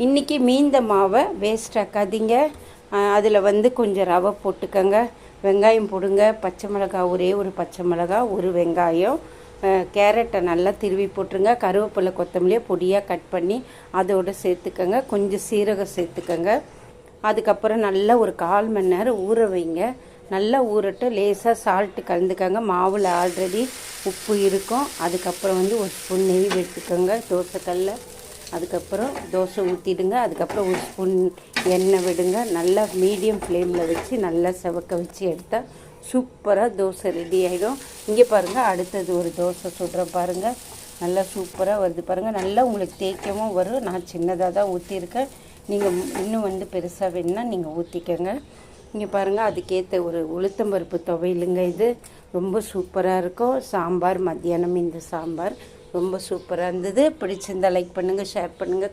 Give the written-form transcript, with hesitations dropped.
இன்றைக்கி மீந்த மாவை வேஸ்ட் ஆக்காதீங்க. அதில் வந்து கொஞ்சம் ரவை போட்டுக்கோங்க, வெங்காயம் போடுங்க, பச்சை மிளகாய் ஒரே ஒரு பச்சை மிளகாய், ஒரு வெங்காயம், கேரட்டை நல்லா திருவி போட்டுருங்க, கருவேப்பிலை கொத்தமல்லியை பொடியாக கட் பண்ணி அதோடு சேர்த்துக்கோங்க, கொஞ்சம் சீரகம் சேர்த்துக்கோங்க. அதுக்கப்புறம் நல்லா ஒரு 1/4 மணி நேரம் ஊற வைங்க. நல்லா ஊறட்டு, லேசாக சால்ட்டு கலந்துக்கோங்க. மாவில் ஆல்ரெடி உப்பு இருக்கும். அதுக்கப்புறம் வந்து ஒரு ஸ்பூன் நெய் எடுத்துக்கோங்க தோசைக்கல்ல. அதுக்கப்புறம் தோசை ஊற்றிடுங்க. அதுக்கப்புறம் ஒரு ஸ்பூன் எண்ணெய் விடுங்க. நல்லா மீடியம் ஃப்ளேமில் வச்சு நல்லா செவக்க வச்சு எடுத்தால் சூப்பராக தோசை ரெடி ஆகிடும். இங்கே பாருங்கள், அடுத்தது ஒரு தோசை சுடுறேன் பாருங்கள். நல்லா சூப்பராக வருது பாருங்கள். நல்லா உங்களுக்கு தேய்க்கவும் வரும். நான் சின்னதாக தான் ஊற்றிருக்கேன். நீங்கள் இன்னும் வந்து பெருசாக வேணுன்னா நீங்கள் ஊற்றிக்கோங்க. இங்கே பாருங்கள், அதுக்கேற்ற ஒரு உளுத்தம்பருப்பு துவையலுங்க. இது ரொம்ப சூப்பராக இருக்கும். சாம்பார் மத்தியானம் இந்த சாம்பார் ரொம்ப சூப்பராக இருந்தது. பிடிச்சிருந்தால் லைக் பண்ணுங்கள், ஷேர் பண்ணுங்கள்.